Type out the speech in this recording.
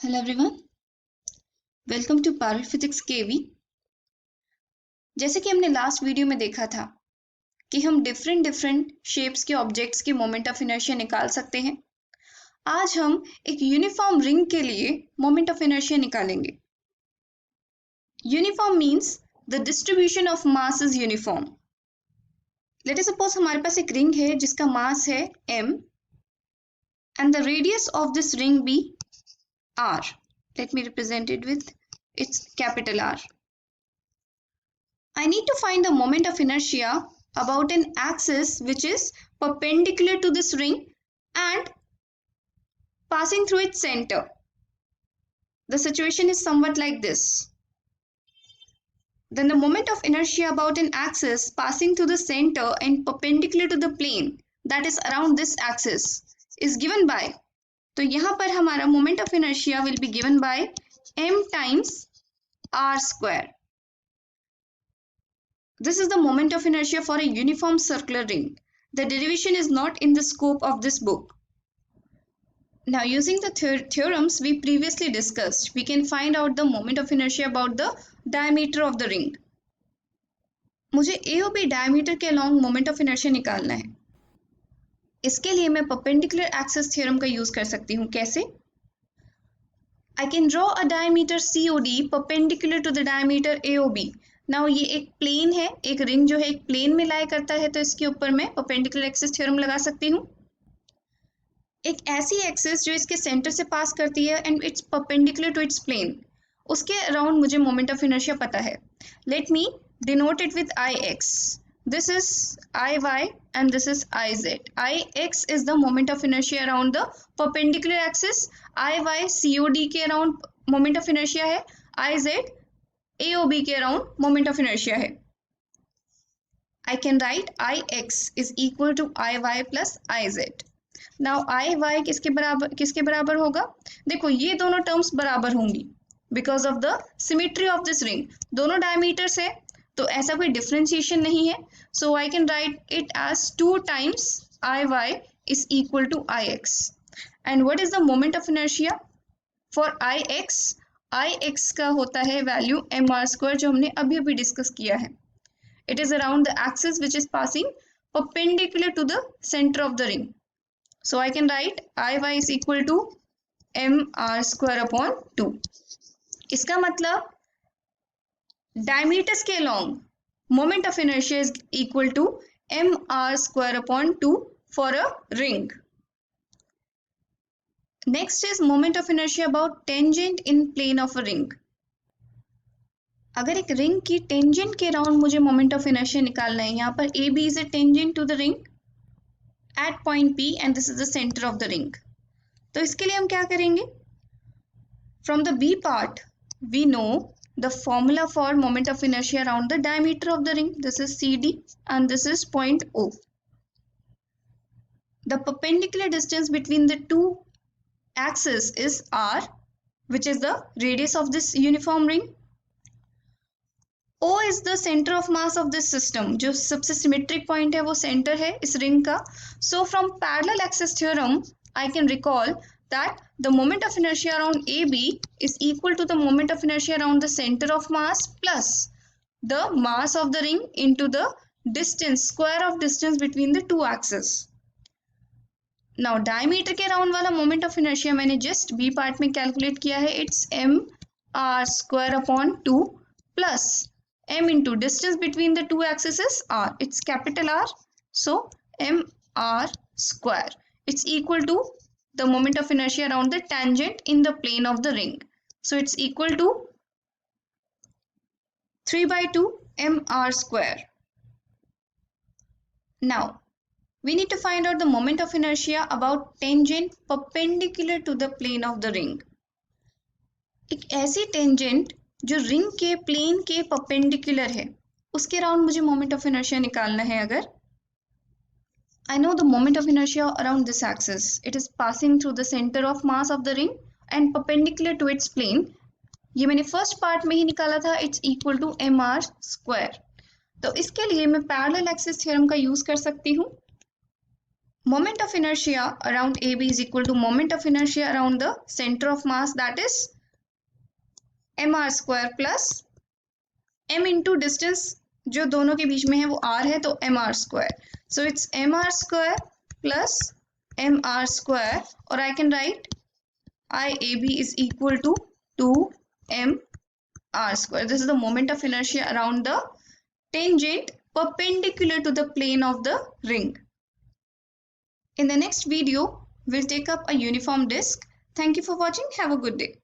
Hello everyone, welcome to पैरल physics KV. जैसे कि हमने लास्ट वीडियो में देखा था कि हम डिफरेंट शेप्स के ऑब्जेक्ट्स के मोमेंट ऑफ इनर्शिया निकाल सकते हैं। आज हम एक यूनिफॉर्म रिंग के लिए मोमेंट ऑफ इनर्शिया निकालेंगे। Uniform means the distribution of mass is uniform. Let us suppose हमारे पास एक रिंग है जिसका मास है m and the radius of this ring be r. Let me represent it with its capital R. I need to find the moment of inertia about an axis which is perpendicular to this ring and passing through its center. The situation is somewhat like this. Then the moment of inertia about an axis passing through the center and perpendicular to the plane that is around this axis is given by, तो यहाँ पर हमारा moment of inertia will be given by m times r square. This is the moment of inertia for a uniform circular ring. The derivation is not in the scope of this book. Now, using the theorems we previously discussed, we can find out the moment of inertia about the diameter of the ring. मुझे AOB diameter के along moment of inertia निकालना है। इसके लिए मैं perpendicular axis theorem का use कर सकती हूँ। कैसे? I can draw a diameter COD perpendicular to the diameter AOB. Now ये एक प्लेन है, एक रिंग जो है एक प्लेन में लाई करता है, तो इसके ऊपर मैं परपेंडिकुलर एक्सिस थ्योरम लगा सकती हूँ। एक ऐसी एक्सिस जो इसके सेंटर से पास करती है and its perpendicular to its plane, उसके अराउंड मुझे मोमेंट ऑफ इनर्शिया पता है। Let me denote it with I X. This is I Y and this is I Z. I X is the moment of inertia around the perpendicular axis. I Y COD के around moment of inertia है. I Z AOB के around moment of inertia है. I can write Ix is equal to Iy plus Iz. Now Iy किसके बराबर होगा? देखो ये दोनों टर्म्स बराबर होंगी because of the symmetry of this ring. दोनों डायमीटर्स है तो ऐसा कोई डिफरेंशिएशन नहीं है. So I can write it as 2 times Iy is equal to Ix. And what is the moment of inertia for Ix? Ix का होता है वैल्यू mr square जो हमने अभी डिस्कस किया है. It is around the axis which is passing perpendicular to the center of the ring. So I can write Iy is equal to mr square upon 2. इसका मतलब diameters के along moment of inertia is equal to mr square upon 2 for a ring. Next is moment of inertia about tangent in plane of a ring. अगर एक ring की tangent के around मुझे moment of inertia निकालना है, यहाँ पर AB is a tangent to the ring at point P and this is the centre of the ring. तो इसके लिए हम क्या करेंगे? From the B part we know the formula for moment of inertia around the diameter of the ring. This is CD and this is point O. The perpendicular distance between the two axis is R, which is the radius of this uniform ring. O is the center of mass of this system. जो सबसे symmetric point है वो centre है इस ring का. So from parallel axis theorem I can recall that the moment of inertia around AB is equal to the moment of inertia around the center of mass plus the mass of the ring into the distance, square of distance between the two axes. Now diameter के around वाला moment of inertia मैंने just B part में calculate किया है. It's mr square upon 2 plus m into distance between the two axes is r. It's capital R. So mr square. It's equal to the moment of inertia around the tangent in the plane of the ring. So it's equal to 3/2 mr square. Now we need to find out the moment of inertia about tangent perpendicular to the plane of the ring. एक ऐसी tangent जो ring के plane के perpendicular है, उसके around मुझे moment of inertia निकालना है. अगर I know the moment of inertia around this axis, it is passing through the centre of mass of the ring and perpendicular to its plane. ये मैंने first part में ही निकाला था. It's equal to mr square. तो इसके लिए मैं पैरेलल एक्सिस थ्योरम का यूज कर सकती हूँ. Moment of inertia around AB is equal to moment of inertia around the center of mass, that is mr square plus m into distance जो दोनों के बीच में है वो r है तो mr square. So it's mr square plus mr square, or I can write IAB is equal to 2mr square. This is the moment of inertia around the tangent perpendicular to the plane of the ring. In the next video, we'll take up a uniform disk. Thank you for watching. Have a good day.